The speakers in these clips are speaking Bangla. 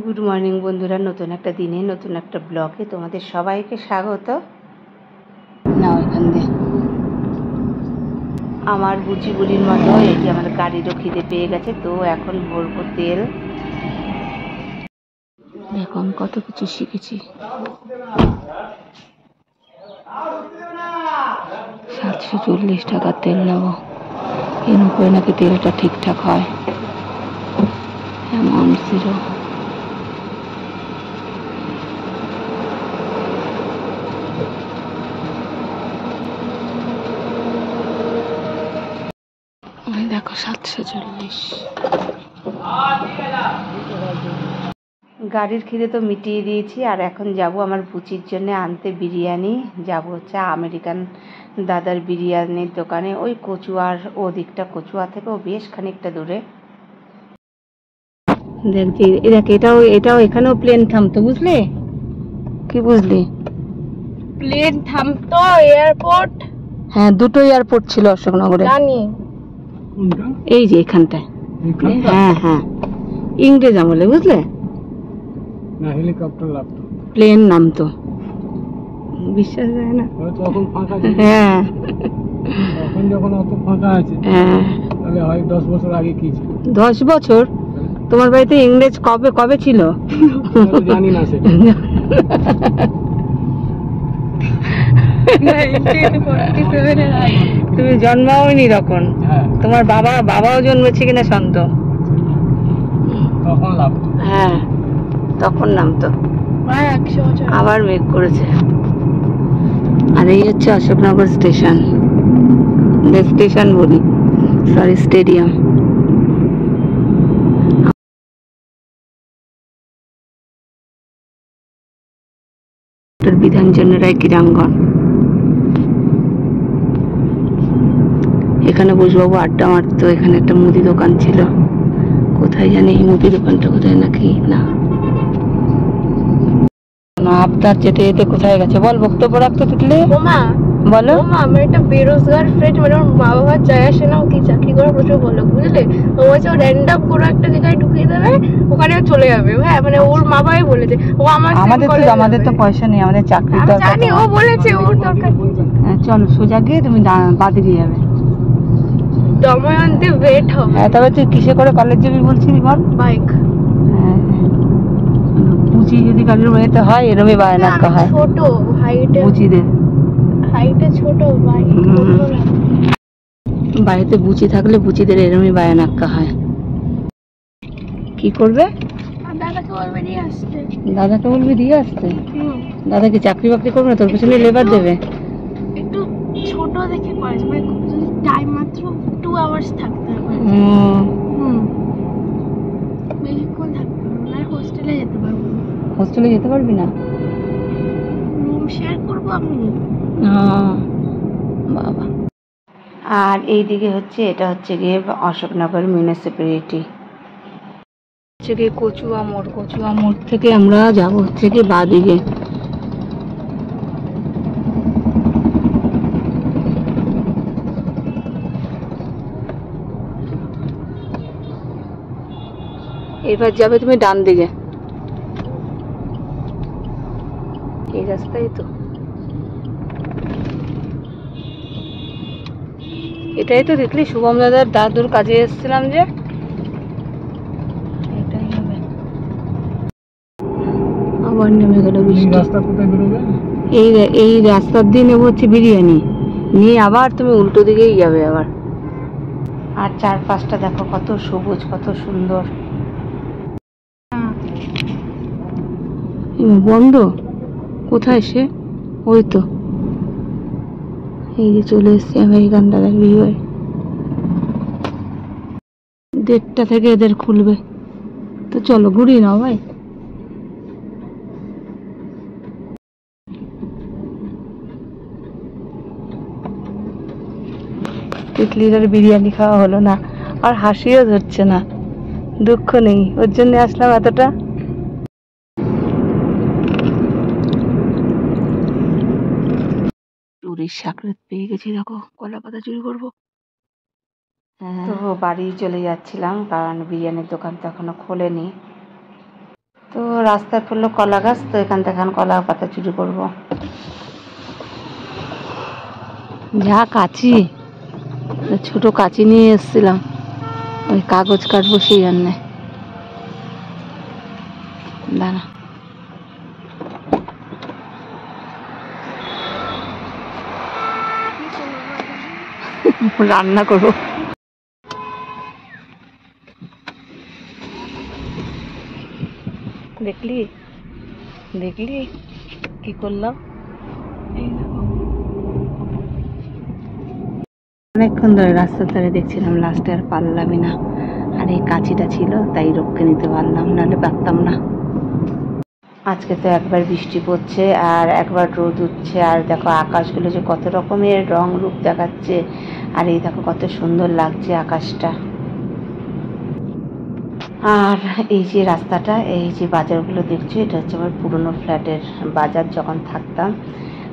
গুড মর্নিং বন্ধুরা, নতুন একটা দিনে নতুন একটা ব্লগে তোমাদের সবাইকে স্বাগত। নাও এখান দিয়ে আমার বুচি বুড়ির মতো এই যে আমার গাড়িরও খিদে পেয়ে গেছে, তো এখন ভরবো তেল। দেখো আমি কত কিছু শিখেছি। 740 টাকার তেল নেবো, এর উপরে নাকি তেলটা ঠিকঠাক হয়। অ্যামাউন্ট 0। দেখো 740। গাড়ির খিদে তো মিটিয়ে দিয়েছি, আর এখন যাব আমার বুচির জন্য আনতে বিরিয়ানি। যাব হচ্ছে আমেরিকান দাদার বিরিয়ানির দোকানে, ওই কচুয়ার ওদিকটা, কচুয়া থেকেও বেশ খানিকটা দূরে। দেখছি দেখ, এটাও এখানেও প্লেন থামতো, বুঝলি? কি বুঝলি? প্লেন থামতো, এয়ারপোর্ট। হ্যাঁ, দুটো এয়ারপোর্ট ছিল অশোকনগরে। জানি। এই যে এখানটায়। হ্যাঁ হ্যাঁ, ইংরেজ আমলে, বুঝলে? না, হেলিকপ্টার লাগতো, প্লেন নামতো। বিশ্বাস হয় না? তখন ফাঁকা ছিল। হ্যাঁ, তখন যখন অত ফাঁকা আছে, হ্যাঁ। তাহলে হয় 10 বছর আগে কি ছিল? 10 বছর? তোমার বাড়িতে ইংরেজ কবে কবে ছিল? জানি না সেটা। তুমি জন্মাওনি তখন। তোমার বাবাও জন্মেছে কিনা সন্দেহ। তখন লাগতো। হ্যাঁ, তখন নামতো। আবার মেঘ করেছে। আর এই হচ্ছে অশোকনগর স্টেশন, স্টেশন বলি, সরি, স্টেডিয়াম। বিধানচন্দ্র রায় ক্রীড়াঙ্গন। এখানে বসবাবু আড্ডা মারতো। এখানে একটা মুদি দোকান ছিল, কোথায় জানি এই মুদি দোকানটা, কোথায় নাকি না। আবদার যেতে যেতে কোথায় গেছে বল, বক্তব্য রাখতে তিতলি। বলো। আমার একটা বেরোজগার ফ্রেন্ড, মানে ওর মা বাবার যায় আসে না, ও কি চাকরি করে প্রচুর বলো, বুঝলে? ও বলছে ও র্যান্ডম কোনো একটা জায়গায় ঢুকিয়ে দেবে, ওখানে চলে যাবে। হ্যাঁ, মানে ওর মা বাবাই বলেছে। ও আমাদের তো পয়সা নেই, আমাদের চাকরি দরকার। জানি, ও বলেছে ওর দরকার। চলো সোজা গিয়ে তুমি বাদে দিয়ে যাবে, দময়ন্তী ওয়েট হবে। হ্যাঁ, তবে তুই কিসে করে কলেজ যাবি বলছিলি বল? বাইক। হ্যাঁ, বুচি যদি কাজের মেয়েতে হয় এরমই বায়নাক্কা হয়। ছোট হাইটে, বুচিদের হাইটে ছোট বাইক। বাড়িতে বুচি থাকলে বুচিদের এরমই বায়নাক্কা হয়। কি করবে? দাদাকে বলবে দিয়ে আসতে। দাদাকে বলবি দিয়ে আসতে? দাদা কি চাকরি বাকরি করবে না, তোর পেছনে লেবার দেবে? একটু ছোট দেখে কলেজ, মানে যদি টাইম মাত্র 2 আওয়ার্স থাকতে হবে। বেশিক্ষণ থাকতে পারবো না, হোস্টেলে যেতে পারবো না। হোস্টেলে যেতে পারবি না? রুম শেয়ার করবো আমি। বাবা। আর এইদিকে হচ্ছে, এটা হচ্ছে গিয়ে অশোকনগর মিউনিসিপ্যালিটি, হচ্ছে গিয়ে কচুয়া মোড়। কচুয়া মোড় থেকে আমরা যাবো হচ্ছে গিয়ে বাদিকে। এবার যাবে তুমি ডান দিকে, এই রাস্তায় তো, এটাই তো দেখলি শুভম দাদার দাদুর কাজে এসেছিলাম যে, এটাই হবে। আবার নেমে গেল বৃষ্টি। রাস্তা কোথায় বেরোবে? এই রাস্তার দিয়ে নেবো হচ্ছে বিরিয়ানি, নিয়ে আবার তুমি উল্টো দিকেই যাবে আবার। আর চারপাশটা দেখো কত সবুজ, কত সুন্দর। বন্ধ কোথায় সে? ওই তো, এই যে চলে এসছে আমেরিকান দাদার বিয়ে। 1:30 থেকে এদের খুলবে, তো চলো ঘুরিয়ে নাও ভাই। তিতলির আর বিরিয়ানি খাওয়া হলো না, আর হাসিও ধরছে না। দুঃখ নেই, ওর জন্য আসলাম এতটা। চুরির সাকরাত পেয়ে গেছি, দেখো কলা পাতা চুরি করবো। তো বাড়ি চলে যাচ্ছিলাম, কারণ বিরিয়ানির দোকান তো এখনো খোলেনি। তো রাস্তায় পড়লো কলা গাছ, তো এখান থেকে এখন কলা পাতা চুরি করব। যা কাঁচি, ছোট কাঁচি নিয়ে এসেছিলাম, ওই কাগজ কাটবো সেই জন্যে। দাঁড়া, রান্না করবো। দেখলি দেখলি কি করলাম? অনেকক্ষণ ধরে রাস্তার ধারে দেখছিলাম, লাস্টে আর পারলামই না। আর এই কাঁচিটা ছিল তাই রক্ষে নিতে পারলাম, নাহলে পারতাম না। আজকে তো একবার বৃষ্টি পড়ছে আর একবার রোদ উঠছে, আর দেখো আকাশগুলো যে কত রকমের রং রূপ দেখাচ্ছে। আর এই দেখো কত সুন্দর লাগছে আকাশটা। আর এই যে রাস্তাটা, এই যে বাজারগুলো দেখছো, এটা হচ্ছে আমার পুরনো ফ্ল্যাটের বাজার। যখন থাকতাম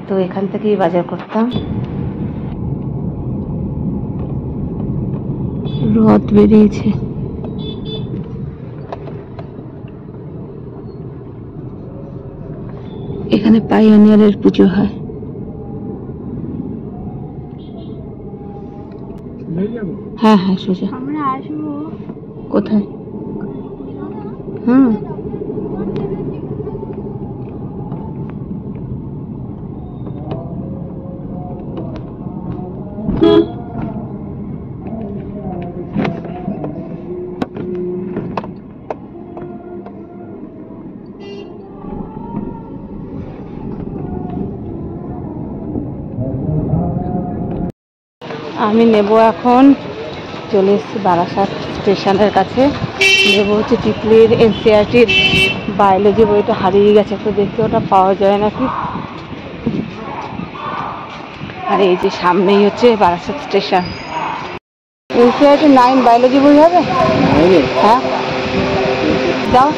তো এখান থেকেই বাজার করতাম। রথ বেরিয়েছে, এখানে পাইওনিয়ারের পুজো হয়। হ্যাঁ হ্যাঁ সোজা। আমরা আসবো কোথায়? হুম, আমি নেব এখন, চলে এসেছি বারাসাত স্টেশনের কাছে। নেব হচ্ছে তিতলির এনসিআরটির বায়োলজি বইটা হারিয়ে গেছে, তো দেখতে ওটা পাওয়া যায় নাকি। আর এই যে সামনেই হচ্ছে বারাসাত স্টেশন। এনসিআরটি 9 বায়োলজি বই হবে? হ্যাঁ যাও।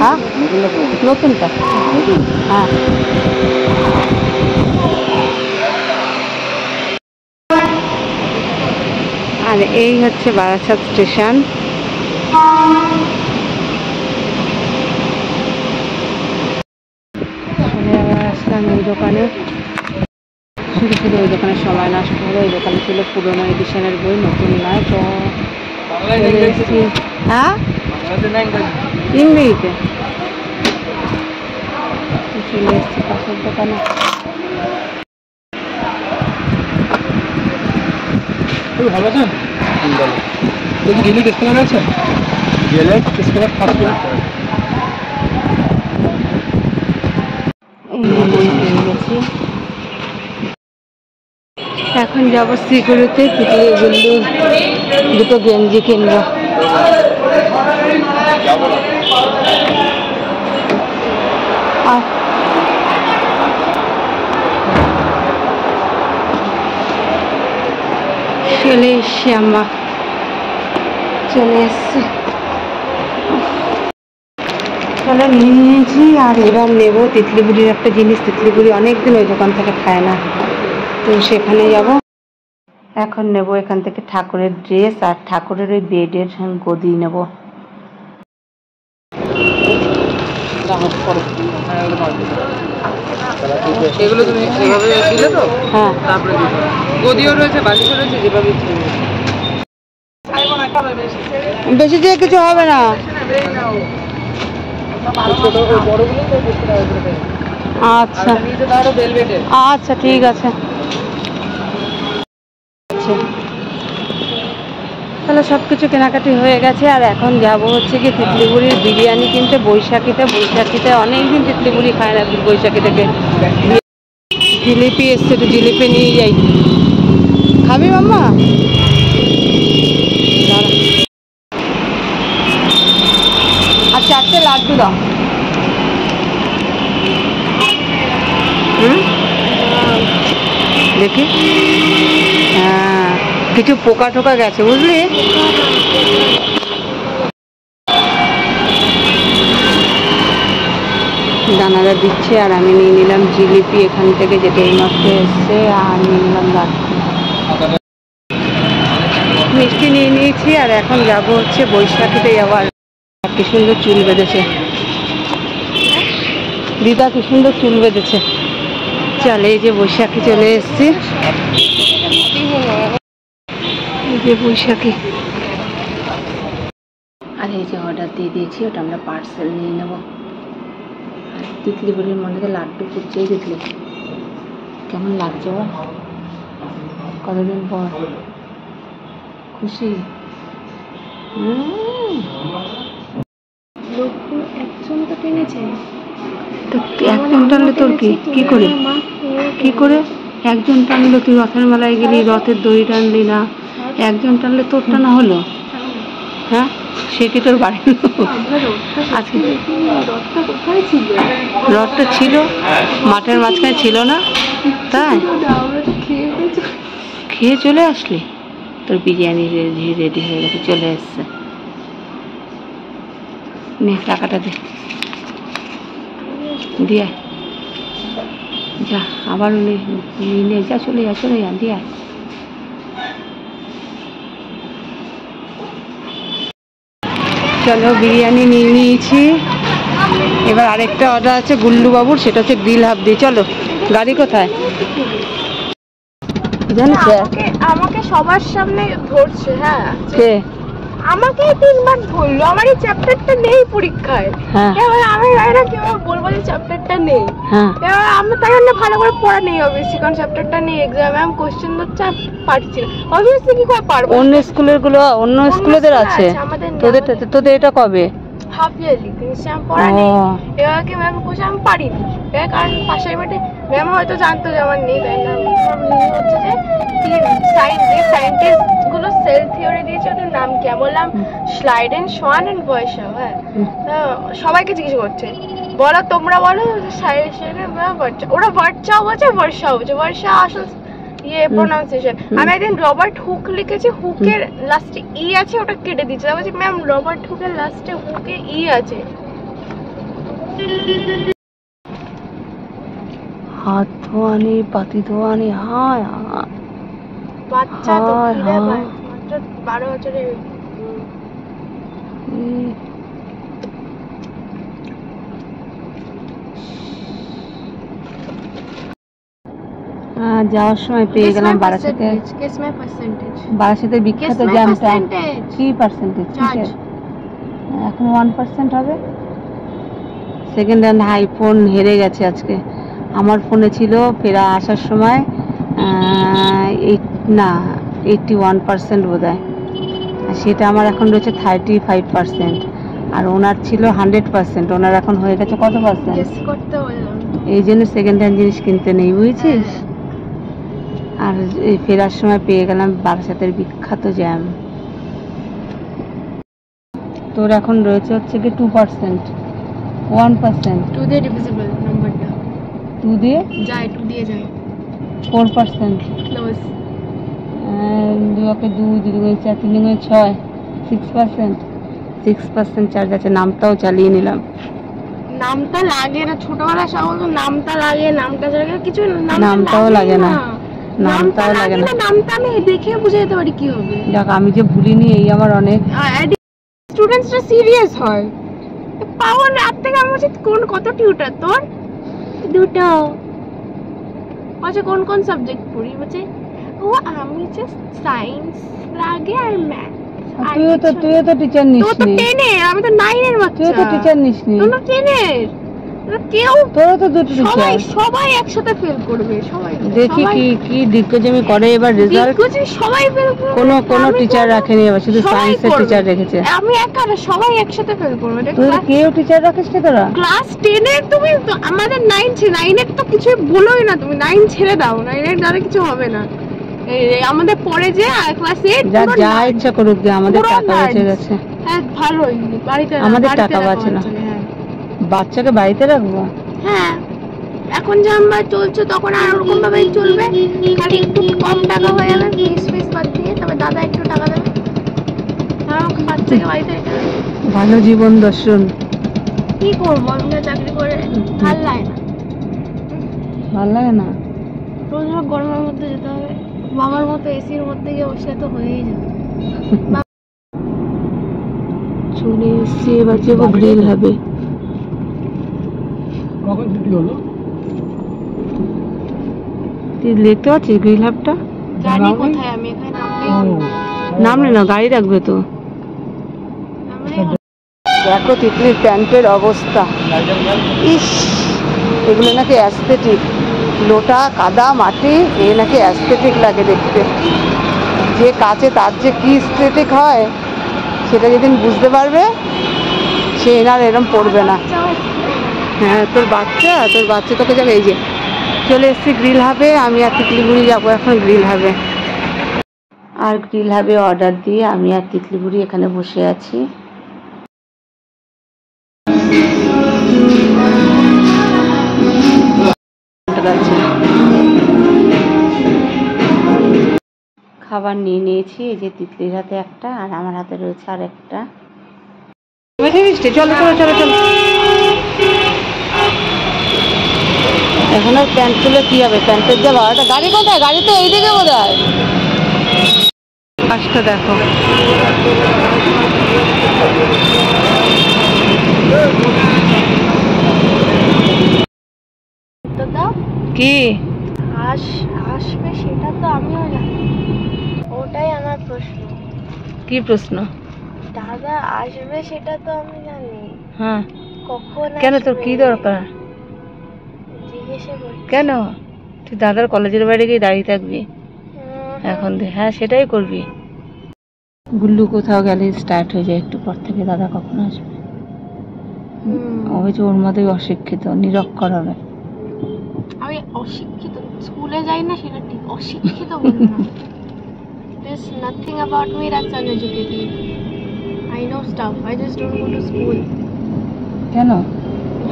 হ্যাঁ নতুনটা, হ্যাঁ। আর এই হচ্ছে বারাসাত স্টেশন। আসলাম এই দোকানে, শুধু শুধু ওই দোকানে সময় নষ্ট হলো। ওই দোকানে ছিল পুরোনো এডিশনের বই, নতুন নয়। তো হ্যাঁ ইংরেজিতে চলে এসেছি পাশের দোকানে। ভালো আছেন? গেলে স্কেলার আছে, গেলে স্কেলার ফার্স্ট গেছি। এখন যাবো সিকিউরিতে, এগুলো দুটো গেঞ্জি কিনবো। চলে এসছি আমরা, চলে এসছি, চলে নিয়ে নিয়েছি। আর এবার নেব তিতলিপুরির একটা জিনিস। তিতলিপুরি অনেকদিন ওই দোকান থেকে খায় না, তো সেখানে যাব। এখন নেব এখান থেকে ঠাকুরের ড্রেস আর ঠাকুরের ওই বেডের গদি নেব। এগুলো তুমি এভাবে দিলে তো? হ্যাঁ, তারপরে গদিও রয়েছে, বালিশও রয়েছে, যেভাবে বেশি দিয়ে কিছু হবে না। আচ্ছা আচ্ছা ঠিক আছে। তাহলে সব কিছু কেনাকাটি হয়ে গেছে। আর এখন যাব হচ্ছে কি তিতলিপুরির বিরিয়ানি কিনতে বৈশাখীতে। বৈশাখীতে অনেকদিন তিতলিপুরি খায় না, বৈশাখী থেকে জিলিপি এসছে, তো জিলিপি নিয়ে যাই। খাবি মাম্মা? আর 4টে লাড্ডু দাও। দেখি, হ্যাঁ কিছু পোকা টোকা গেছে বুঝলি। দানাদার দিচ্ছে আর আমি নিয়ে নিলাম জিলিপি এখান থেকে, যেটা এই মাত্র এসছে। আর নিয়ে নিলাম লাড্ডু, মিষ্টি নিয়ে নিয়েছি। আর এখন যাবো হচ্ছে বৈশাখীতে যাবো। কি সুন্দর চুল বেঁধেছে দিদা, কি সুন্দর চুল বেঁধেছে। চলে, এই যে বৈশাখী চলে এসছি, এই যে বৈশাখী। আর এই যে অর্ডার দিয়ে দিয়েছি, ওটা আমরা পার্সেল নিয়ে নেব। আর তিতলি বলির মনে তো লাড্ডু ফুটছেই, তিতলি কেমন লাগছে বল, কতদিন পর খুশি। একজন তো টেনেছে, একজন টানলে তোর কি করে কি করে একজন টানলো? তুই রথের মেলায় গেলি, রথের দড়ি টানলি না, একজন টানলে তোর টানা হলো? হ্যাঁ, সে কি তোর বাড়ির লোক? আজকে রথটা ছিল মাঠের মাঝখানে, ছিল না? তাই খেয়ে চলে আসলি? তোর বিরিয়ানি রেডি হয়ে গেছে, চলে এসছে। নে টাকাটা দে, দিয়ে যা, আবার নিয়ে যা, চলে যা দিয়ে। চলো, বিরিয়ানি নিয়ে নিয়েছি, এবার আরেকটা অর্ডার আছে গুল্লু বাবুর, সেটা হচ্ছে গ্রিল হাফ দিয়ে। চলো, গাড়ি কোথায় জানিস? আমাকে সবার সামনে ধরছে। হ্যাঁ, কে? আমাকে 3বার ধরলো, আমার এই চ্যাপ্টারটা নেই পরীক্ষায়। এবার আমি জানি কিভাবে বলবো যে চ্যাপ্টারটা নেই। এবার আমি তাই জন্য ভালো করে পড়া নেই অবভিয়াসলি, কারণ চ্যাপ্টারটা নেই, এক্সামে আমি কোশ্চেন ধরছে, পারছি না অবভিয়াসলি। কি করে পারবো? অন্য স্কুলের গুলো, অন্য স্কুলেদের আছে, তোদের এটা কবে? হাফ ইয়ারলি, আমি পড়া নেই। এবার কি ম্যাম কোশ্চেন আমি পারিনি, কারণ পাশের বাড়িতে ম্যাম হয়তো জানতো যে আমার নেই, তাই না হচ্ছে যে সায়েন্টিস্ট গুলো সেল থিওরি দিয়েছে, ওদের নাম কি? বললাম স্লাইডেন, সোয়ান এন্ড ভয়েসাও। হ্যাঁ, সবাইকে জিজ্ঞেস করছে, বলো তোমরা বলো ওরা বাচ্চাও বলছে, বর্ষাও বলছে। বর্ষা আসল ইয়ে প্রোনাউন্সিয়েশন। আমি একদিন রবার্ট হুক লিখেছি, হুকের লাস্টে ই আছে, ওটা কেটে দিচ্ছে। বলছি ম্যাম রবার্ট হুকের লাস্টে হুকে ই আছে। হাত ধোয়ানি, পাতি ধোয়ানি, হায় বাচ্চা তো খিদে পায়, মাত্র 12 বছরের। যাওয়ার সময় পেয়ে গেলাম বারাসাতের বিখ্যাত জ্যামটা। কি পার্সেন্টেজ? এখন 1% হবে। সেকেন্ড হ্যান্ড আইফোন হেরে গেছে আজকে। আমার ফোনে ছিল ফেরা আসার সময় 81% বোধ হয়, সেটা আমার এখন রয়েছে 35%, আর ওনার ছিল 100%, ওনার এখন হয়ে গেছে কত পার্সেন্ট? এই জন্য সেকেন্ড হ্যান্ড জিনিস কিনতে নেই, বুঝেছিস? আর এই ফেরার সময় পেয়ে গেলাম বারাসাতের বিখ্যাত জ্যাম। তোর এখন রয়েছে হচ্ছে কি 2%, 1%। 2 দিয়ে ডিভিজিবল নাম্বারটা, 2 দিয়ে যায়, 2 দিয়ে যায়। 4%, ক্লোজ। 2 কে 2, 2 গুণে 4, 3 গুণে 6, 6% চার্জ আছে। নামটাও চালিয়ে নিলাম। নামটা লাগে না, ছোটবেলা সব বলতো নামটা লাগে, নামটা লাগে, কিছু নামটাও লাগে না, নামটাও লাগে না। নামটা আমি দেখে বুঝে যেতে পারি কি হবে। দেখ, আমি যে ভুলিনি, এই আমার অনেক। স্টুডেন্টসরা সিরিয়াস হয়। পাওয়ার রাত থেকে আমি বলছি কত টিউটার তোর? 2টো। আচ্ছা, কোন সাবজেক্ট পড়ি? বলছে ও আমি জাস্ট সায়েন্স লাগে আর ম্যাথ। তুইও তো টিচার নিস নি। তো 10 এর, আমি তো 9 এর বাচ্চা। তুইও তো টিচার নিস নি। তুই তো 10 এর। কেউ তোরও তো দুটো টিচার। সবাই একসাথে ফেল করবে, সবাই। দেখি কি দিগ্গজমি করে এবার রেজাল্ট। সবাই ফেল করবে, কোনো টিচার রাখেনি এবার, শুধু সায়েন্সের টিচার রেখেছে। আমি একা না, সবাই একসাথে ফেল করবে। তুই কেউ টিচার রাখিস না তোরা? ক্লাস 10 এর তুমি আমাদের 9 এর তো কিছু বলোই না, তুমি 9 ছেড়ে দাও, 9 এর দ্বারা কিছু হবে না। আমাদের পরে যে ক্লাস 8 যা ইচ্ছা করুক, আমাদের টাকা বেঁচে গেছে। হ্যাঁ, ভালোই, বাড়িতে আমাদের টাকা বাঁচে না। বাচ্চাকে বাড়িতে রাখবো? হ্যাঁ, এখন যে আমরা চলছে তখন আর ওরকম ভাবে চলবে, খালি একটু কম টাকা হয়ে যাবে, ফিস বাদ দিয়ে, তবে দাদা একটু টাকা দেবে, বাচ্চাকে বাড়িতে রেখে দেবে। ভালো জীবন দর্শন। কি করবো, আমি চাকরি করে ভাল লাগে না। ভাল লাগে না? রোজ গরমের মধ্যে যেতে হবে, বাবার মতো এসির মধ্যে গিয়ে বসে তো হয়েই যাবে। চলে এসছি, এবার যাবো গ্রিল হবে। কখন ছুটি হলো? তুই দেখতে পাচ্ছিস গ্রিল হাবটা? জানি কোথায় আমি, এখানে নামলে না গাড়ি রাখবে তো। দেখো তিতলির প্যান্টের অবস্থা, ইস এগুলো নাকি অ্যাস্থেটিক, লোটা কাদা মাটি এ নাকি অ্যাস্থেটিক লাগে দেখতে। যে কাছে তার যে কি অ্যাস্থেটিক হয় সেটা যেদিন বুঝতে পারবে সে এনার এরম পড়বে না। হ্যাঁ তোর বাচ্চা তোকে যাবে। এই যে চলে এসছি গ্রিল হাবে, আমি আর তিতলিগুড়ি যাবো এখন গ্রিল হাবে। আর গ্রিল হাবে অর্ডার দিয়ে আমি আর তিতলিগুড়ি এখানে বসে আছি। খাবার নিয়ে নিয়েছি, এই যে তিতলির হাতে একটা আর আমার হাতে রয়েছে আর একটা। চলো চলো চলো চলো, এখন আর প্যান্ট তুলে কি হবে, প্যান্টের যা ভাড়াটা। গাড়ি কোথায়? গাড়ি তো এইদিকে বোধ হয়। পাঁচটা দেখো, কি আসবে সেটা তো আমিও জানি, ওটাই আমার প্রশ্ন। কি প্রশ্ন? দাদা আসবে সেটা তো আমি জানি, হ্যাঁ কখন কেন তোর কি দরকার? জিজ্ঞেসে করি কেন? তুই দাদার কলেজের বাইরে গিয়ে দাঁড়িয়ে থাকবি এখন? হ্যাঁ সেটাই করবি। গুল্লু কোথাও গেলে স্টার্ট হয়ে যায় একটু পর থেকে, দাদা কখন আসবে। ওই যে ওর মধ্যে অশিক্ষিত নিরক্ষর হবে। আমি অশিক্ষিত স্কুলে যাই না সেটা ঠিক, অশিক্ষিত বলবো না। There's nothing about me that's uneducated. I know stuff. I just don't go to school. কেন?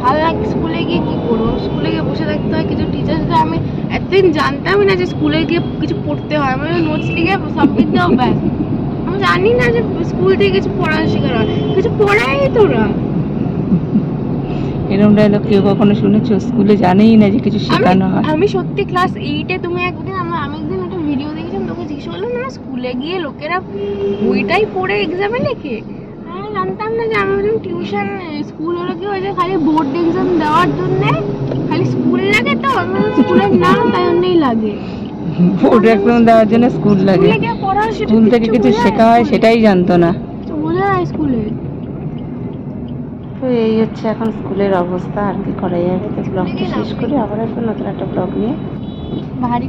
ভালো লাগে স্কুলে গিয়ে কি করবো? স্কুলে গিয়ে বসে থাকতে হয়, কিছু টিচার্সরা আমি এতদিন জানতামই না যে স্কুলে গিয়ে কিছু পড়তে হয়। আমি নোটস লিখে সাবমিট দাও ব্যাস। আমি জানি না যে স্কুল থেকে কিছু পড়া শেখানো হয়, কিছু পড়াই তোরা। এরকম ডায়লগ কেউ কখনো শুনেছো? স্কুলে জানেই না যে কিছু শেখানো হয়। আমি সত্যি ক্লাস 8 এ তুমি একদিন আমি একদিন একটা ভিডিও দেখেছিলাম, তোকে জিজ্ঞেস করলাম না স্কুলে গিয়ে লোকেরা বইটাই পড়ে এক্সামে লেখে। আমি জানতাম না যে আমি টিউশন স্কুল হলো কি হয়েছে খালি বোর্ড এক্সাম দেওয়ার জন্য খালি স্কুল লাগে, তো স্কুলের নাম তাই জন্যই লাগে। বোর্ড এক্সাম দেওয়ার জন্য স্কুল লাগে, স্কুল থেকে কিছু শেখা হয় সেটাই জানতো না। বোঝা যায় স্কুলে। তো এই হচ্ছে এখন স্কুলের অবস্থা, আর কি করা যাবে। তো ব্লগটা শেষ করে আবার একটা নতুন একটা ব্লগ নিয়ে ভারী